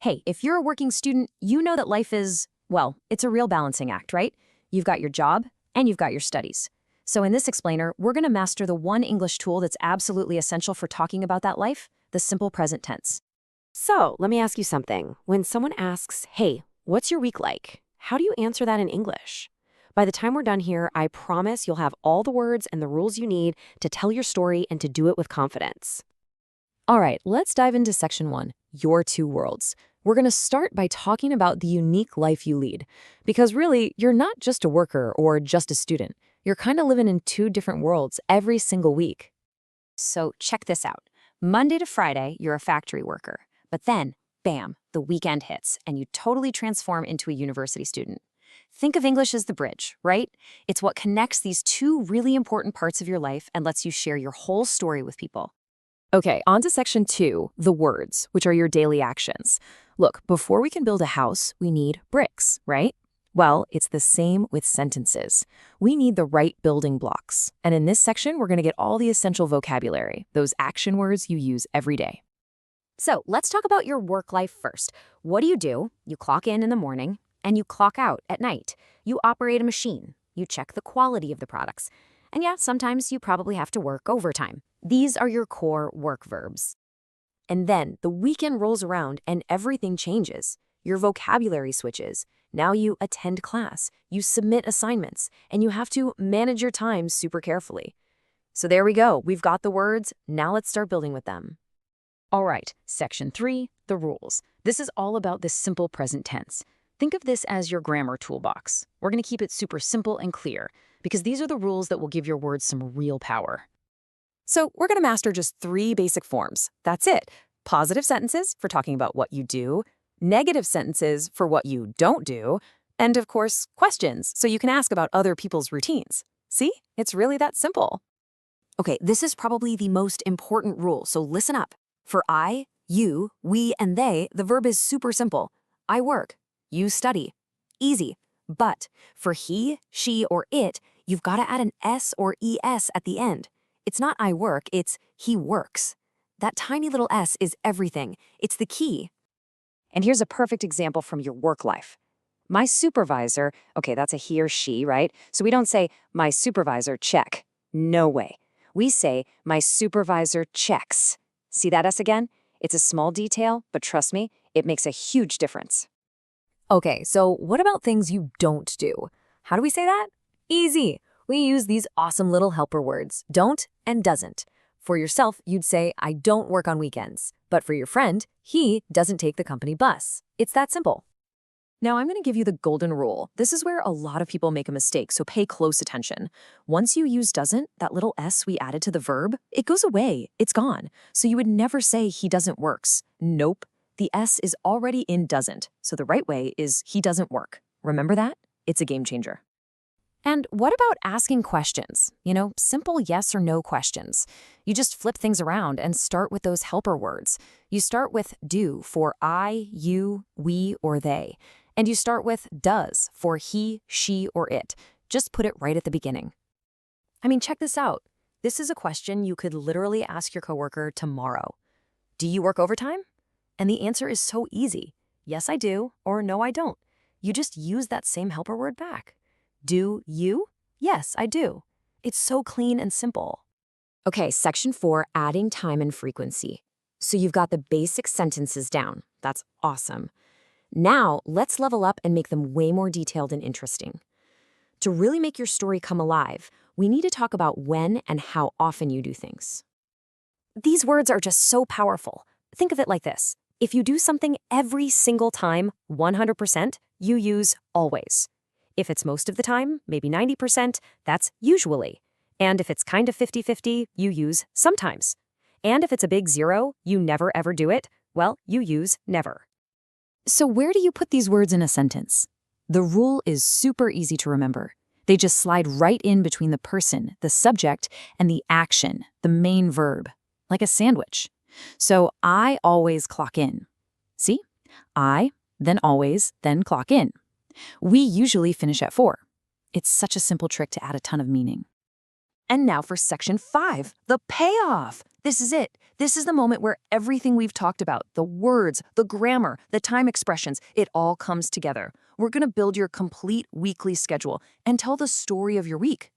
Hey, if you're a working student, you know that life is, well, it's a real balancing act, right? You've got your job and you've got your studies. So in this explainer, we're going to master the one English tool that's absolutely essential for talking about that life, the simple present tense. So, let me ask you something. When someone asks, hey, what's your week like? How do you answer that in English? By the time we're done here, I promise you'll have all the words and the rules you need to tell your story and to do it with confidence. All right, let's dive into section 1, your two worlds. We're going to start by talking about the unique life you lead. Because really, you're not just a worker or just a student. You're kind of living in two different worlds every single week. So check this out. Monday to Friday, you're a factory worker. But then, bam, the weekend hits and you totally transform into a university student. Think of English as the bridge, right? It's what connects these two really important parts of your life and lets you share your whole story with people. Okay, on to section 2, the words, which are your daily actions. Look, before we can build a house, we need bricks, right? Well, it's the same with sentences. We need the right building blocks. And in this section, we're going to get all the essential vocabulary, those action words you use every day. So let's talk about your work life first. What do? You clock in the morning and you clock out at night. You operate a machine. You check the quality of the products. And yeah, sometimes you probably have to work overtime. These are your core work verbs. And then the weekend rolls around and everything changes. Your vocabulary switches. Now you attend class, you submit assignments, and you have to manage your time super carefully. So there we go. We've got the words. Now let's start building with them. All right, section 3, the rules. This is all about the simple present tense. Think of this as your grammar toolbox. We're going to keep it super simple and clear because these are the rules that will give your words some real power. So we're going to master just 3 basic forms. That's it. Positive sentences for talking about what you do, negative sentences for what you don't do, and of course, questions so you can ask about other people's routines. See? It's really that simple. Okay, this is probably the most important rule, so listen up. For I, you, we, and they, the verb is super simple. I work. You study. Easy. But for he, she, or it, you've got to add an S or ES at the end. It's not I work, it's he works. That tiny little S is everything. It's the key. And here's a perfect example from your work life. My supervisor, okay, that's a he or she, right? So we don't say, my supervisor, check. No way. We say, my supervisor checks. See that S again? It's a small detail, but trust me, it makes a huge difference. Okay, so what about things you don't do? How do we say that? Easy. We use these awesome little helper words, don't and doesn't. For yourself, you'd say, I don't work on weekends. But for your friend, he doesn't take the company bus. It's that simple. Now I'm going to give you the golden rule. This is where a lot of people make a mistake, so pay close attention. Once you use doesn't, that little S we added to the verb, it goes away. It's gone. So you would never say he doesn't works. Nope. The S is already in doesn't. So the right way is he doesn't work. Remember that? It's a game changer. And what about asking questions? Simple yes or no questions. You just flip things around and start with those helper words. You start with do for I, you, we, or they. And you start with does for he, she, or it. Just put it right at the beginning. Check this out. This is a question you could literally ask your coworker tomorrow. Do you work overtime? And the answer is so easy. Yes, I do, or no, I don't. You just use that same helper word back. Do you? Yes, I do. It's so clean and simple. Okay, section 4, adding time and frequency. So you've got the basic sentences down. That's awesome. Now, let's level up and make them way more detailed and interesting. To really make your story come alive, we need to talk about when and how often you do things. These words are just so powerful. Think of it like this. If you do something every single time, 100%, you use always. If it's most of the time, maybe 90%, that's usually. And if it's kind of 50-50, you use sometimes. And if it's a big 0, you never ever do it, well, you use never. So where do you put these words in a sentence? The rule is super easy to remember. They just slide right in between the person, the subject, and the action, the main verb, like a sandwich. So I always clock in. See? I, then always, then clock in. We usually finish at 4. It's such a simple trick to add a ton of meaning. And now for section 5, the payoff. This is it. This is the moment where everything we've talked about, the words, the grammar, the time expressions, it all comes together. We're going to build your complete weekly schedule and tell the story of your week.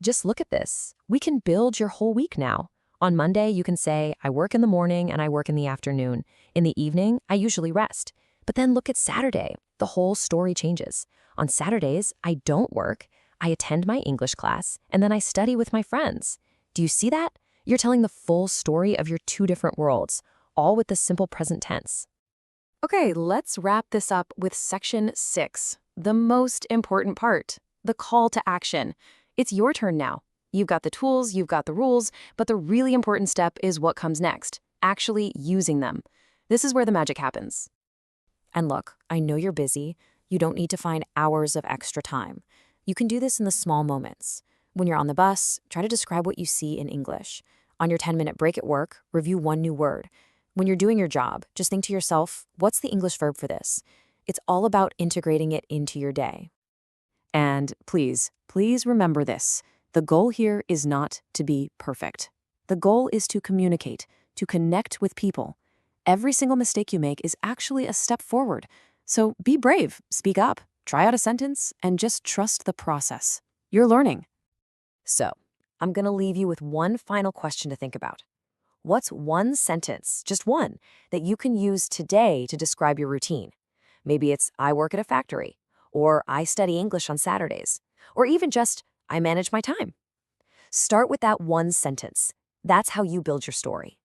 Just look at this. We can build your whole week now. On Monday, you can say, I work in the morning and I work in the afternoon. In the evening, I usually rest. But then look at Saturday. The whole story changes. On Saturdays, I don't work. I attend my English class, and then I study with my friends. Do you see that? You're telling the full story of your two different worlds, all with the simple present tense. Okay, let's wrap this up with section 6, the most important part, the call to action. It's your turn now. You've got the tools, you've got the rules, but the really important step is what comes next, actually using them. This is where the magic happens. And look, I know you're busy. You don't need to find hours of extra time. You can do this in the small moments. When you're on the bus, try to describe what you see in English. On your 10-minute break at work, review one new word. When you're doing your job, just think to yourself, what's the English verb for this? It's all about integrating it into your day. And please remember this. The goal here is not to be perfect. The goal is to communicate, to connect with people. Every single mistake you make is actually a step forward. So be brave, speak up, try out a sentence, and just trust the process. You're learning. So, I'm going to leave you with one final question to think about. What's one sentence, just one, that you can use today to describe your routine? Maybe it's, I work at a factory, or I study English on Saturdays, or even just, I manage my time. Start with that one sentence. That's how you build your story.